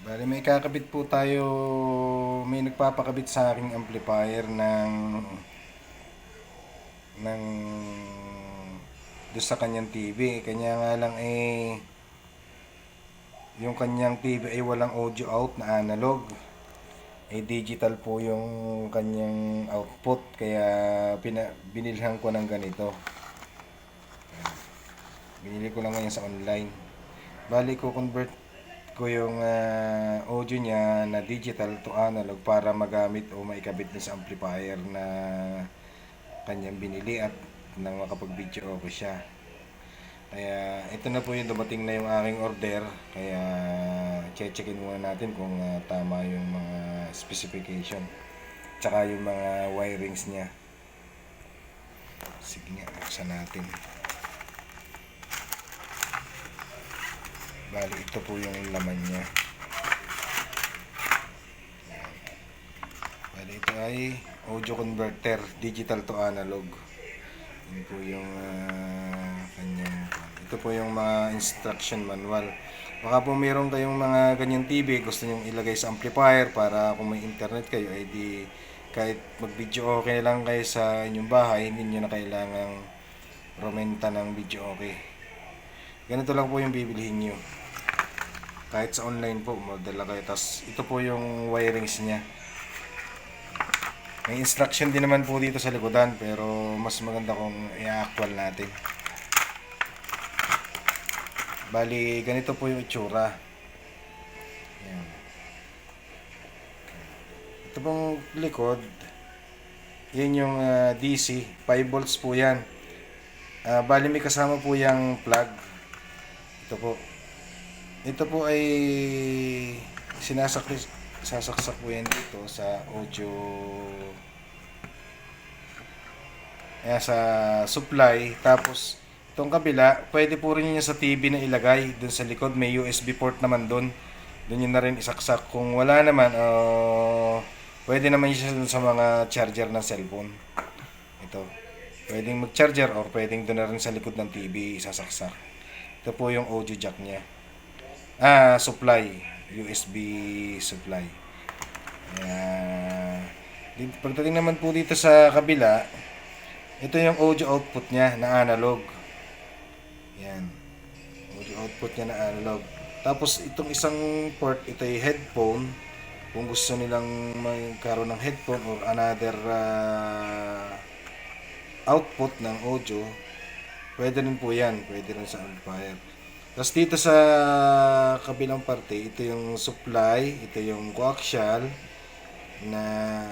Bale, may kakabit po tayo, may nagpapakabit sa aking amplifier ng doon sa kanyang TV. Kanya nga lang yung kanyang TV ay walang audio out na analog. Digital po yung kanyang output. Kaya binilhan ko ng ganito. Binili ko lang ngayon sa online. Bali ko convert ko yung audio niya na digital to analog para magamit o maikabit din sa amplifier na kanyang binili at nang makapag-video okay siya. Kaya ito na po yung dumating na yung aking order. Kaya checkin muna natin kung tama yung mga specification. Tsaka yung mga wirings niya. Sige nga, buksan natin. Bali, ito po yung laman niya. Bali, ito ay audio converter, digital to analog. Yun po yung kanyang. Ito po yung mga instruction manual. Baka po meron kayong mga ganyang TV, gusto nyong ilagay sa amplifier para kung may internet kayo, ay di kahit mag-video okay lang kayo sa inyong bahay, hindi nyo na kailangang rumenta ng video okay. Ganito lang po yung bibilihin nyo. Kahit sa online po, madala kayo. Tapos ito po yung wirings niya. May instruction din naman po dito sa likodan, pero mas maganda kung i-actual natin. Bali, ganito po yung itsura. Yan. Ito pong likod, yan yung DC, 5 volts po yan. Bali, may kasama po yung plug. Ito po. Ito po ay sasaksak po yan dito sa audio, sa supply. Tapos itong kabila, pwede po rin niya sa TV na ilagay. Dun sa likod may USB port naman dun. Dun yun na rin isaksak. Kung wala naman, pwede naman siya dun sa mga charger ng cellphone. Ito, pwedeng mag-charger or pwedeng dun na rin sa likod ng TV isasaksak. Ito po yung audio jack niya. Supply. USB supply. Pagdating naman po dito sa kabila, ito yung audio output niya na analog. Yan. Audio output niya na analog. Tapos itong isang port, ito ay headphone. Kung gusto nilang magkaroon ng headphone or another output ng audio, pwede rin po yan. Pwede rin sa amplifier. Tapos dito sa kabilang parte, ito yung supply, ito yung coaxial na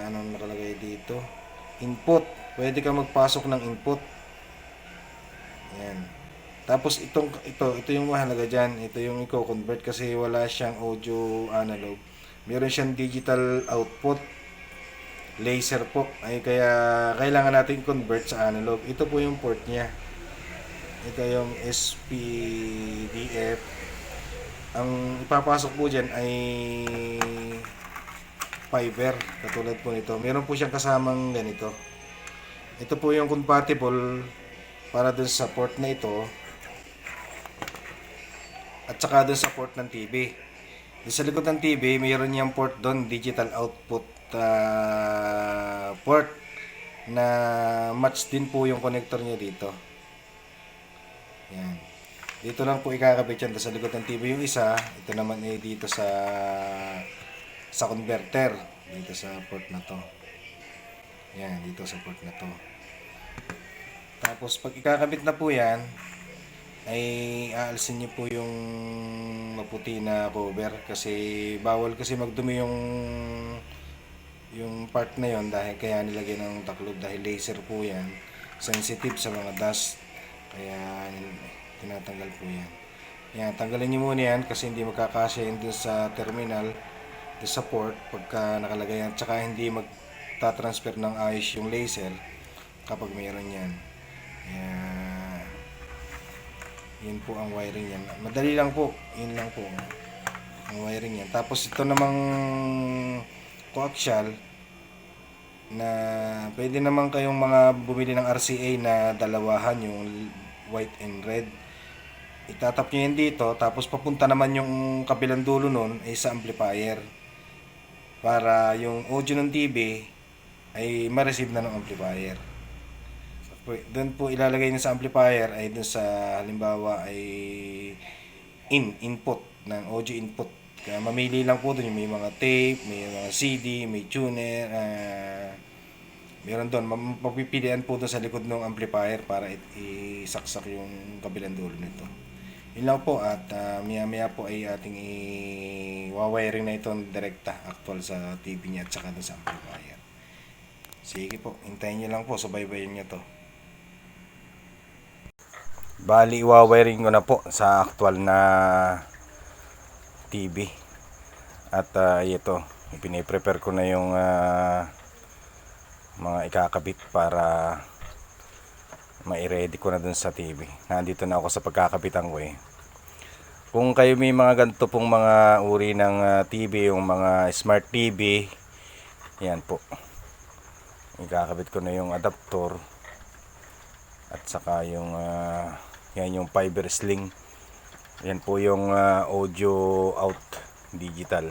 anong nakalagay dito. Input. Pwede ka magpasok ng input. Yan. Tapos ito yung mahalaga diyan. Ito yung i-convert kasi wala siyang audio analog. Meron siyang digital output. Laser po. Ay kaya kailangan natin convert sa analog. Ito po yung port niya. Ito yung SPDF. Ang ipapasok po dyan ay fiber, katulad po nito. Meron po siyang kasamang ganito. Ito po yung compatible para dun sa port na ito at saka dun sa port ng TV. Dun sa likod ng TV, mayroon niyang port dun, digital output port na match din po yung connector niya dito. Yan. Dito lang po ikakabit yan sa likod ng TV yung isa. Ito naman ay dito sa converter. Dito sa port na to. Yan, dito sa port na to. Tapos pag ikakabit na po yan, ay aalisin nyo po yung maputi na cover. Kasi bawal kasi magdumi yung part na yon, dahil kaya nilagyan ng taklob dahil laser po yan. Sensitive sa mga dust. Kaya tinatanggal po yan. Yan, tanggalin nyo muna yan kasi hindi magkakasya yun dun sa terminal, dun sa port pagka nakalagay yan. Tsaka hindi magta-transfer ng ayos yung laser kapag mayroon yan. Yan. Yun po ang wiring yan. Madali lang po. Yun lang po ang wiring yan. Tapos ito namang coaxial na pwede naman kayong mga bumili ng RCA na dalawahan, yung white and red. itatap nyo yan dito, tapos papunta naman yung kabilang dulo nun ay sa amplifier. Para yung audio ng TV ay ma-receive na ng amplifier. Doon po ilalagay nyo sa amplifier ay doon sa halimbawa ay input ng audio input. Kaya mamili lang po doon yung may mga tape, may mga CD, may tuner, meron doon. Mapipilian po doon sa likod ng amplifier para isaksak yung kabilang dulo nito. Yun lang po at maya-maya po ay ating i-wiring na itong direkta actual sa TV niya at saka doon sa amplifier. Sige po, hintayin nyo lang po, subaybayin nyo to. Bali, i-wiring ko na po sa actual na TV. At ito, piniprepare ko na yung mga ikakabit para mai-ready ko na dun sa TV. Nandito na ako sa pagkakabitan ko eh. Kung kayo may mga ganito pong mga uri ng TV, yung mga smart TV, yan po. Ikakabit ko na yung adapter at saka yung yan yung fiber sling. Yan po yung audio out digital.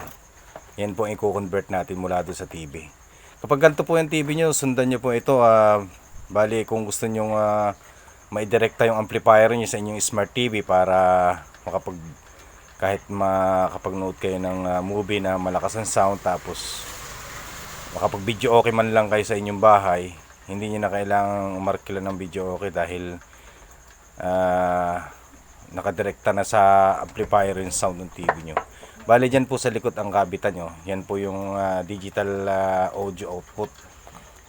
Yan po i-convert natin mula doon sa TV. Kapag ganito po yung TV nyo, sundan nyo po ito. Bali kung gusto nyo maidirekta yung amplifier nyo sa inyong smart TV para kahit makapag-note kayo ng movie na malakas ang sound, tapos makapag video okay man lang kayo sa inyong bahay, hindi nyo na kailangang umarkila ng video okay dahil nakadirekta na sa amplifier yung sound ng TV nyo. Bali dyan po sa likod ang kabitan nyo, yan po yung digital audio output.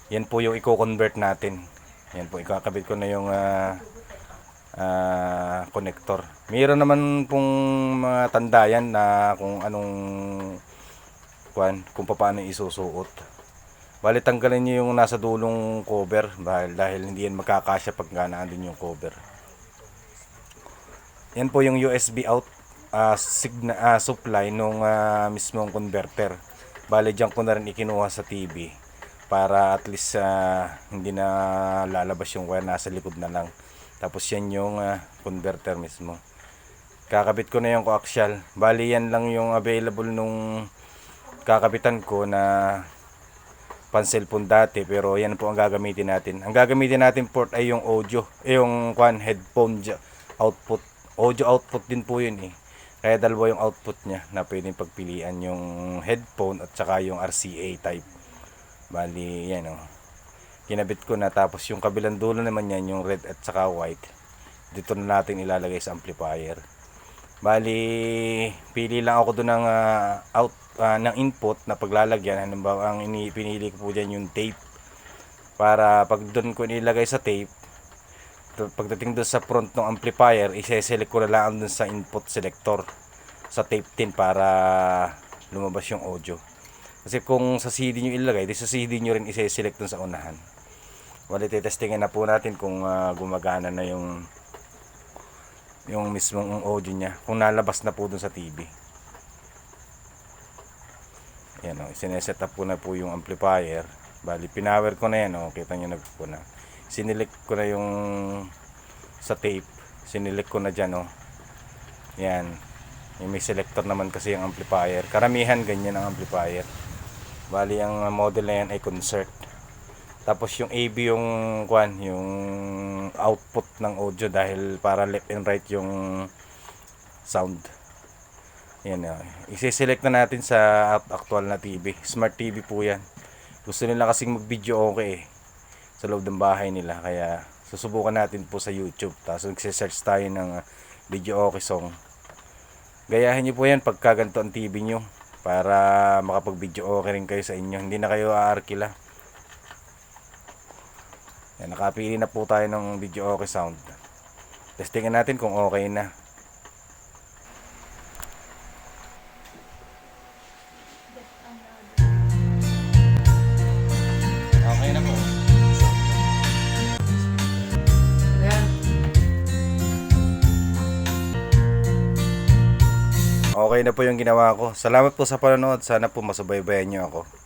Yan po yung i-convert natin. Yan po, ikakabit ko na yung connector. Mayroon naman pong mga tandayan na kung anong kung paano isusuot. Bali tanggalin nyo yung nasa dulong cover dahil hindi yan magkakasya pag naandun yung cover. Yan po yung USB out supply nung mismong converter. Bali dyan ko na rin ikinuha sa TV para at least hindi na lalabas yung wire, nasa likod na lang. Tapos yan yung converter mismo. Kakabit ko na yung coaxial. Bali yan lang yung available nung kakabitan ko na pan cellphone dati, pero yan po ang gagamitin natin. Ang gagamitin natin port ay yung audio, yung headphone output. Audio output din po yun eh. Kaya dalawa yung output niya na pwedeng pagpilian, yung headphone at saka yung RCA type. Bali yan o. Kinabit ko na, tapos yung kabilang dulo naman yan, yung red at saka white. Dito na natin ilalagay sa amplifier. Bali pili lang ako doon ng ng input na paglalagyan. Halimbawa ang pinili ko po dyan yung tape. Para pag doon ko nilagay sa tape, pagdating doon sa front ng amplifier, i-select ko na lang doon sa input selector sa tape din para lumabas yung audio. Kasi kung sa CD nyo ilagay, di sa CD nyo rin i-select doon sa unahan. Wala, testingin na po natin kung gumagana na yung mismong audio niya, kung nalabas na po doon sa TV. Yan o, sineset up ko na po yung amplifier. Bali pinower ko na yan o, kita nyo nagpo na. Sinilik ko na yung sa tape, sinilik ko na dyan o. Yan, may selector naman kasi yung amplifier. Karamihan ganyan ang amplifier. Bali ang model na yan ay concert. Tapos yung AB yung yung output ng audio dahil para left and right yung sound. Yan, i-select na natin sa actual na TV. Smart TV po yan. Gusto nila kasing mag-video okay sa loob ng bahay nila, kaya susubukan natin po sa YouTube. Tapos magse-search tayo ng video okay song. Gayahin nyo po yan pagka ganito ang TV nyo para makapag-video okay rin kayo sa inyo. Hindi na kayo aarkila. Yan, nakapili na po tayo ng video okay sound. Testingin natin kung okay na. Okay na po. Okay na po yung ginawa ko. Salamat po sa panonood. Sana po masubaybayan nyo ako.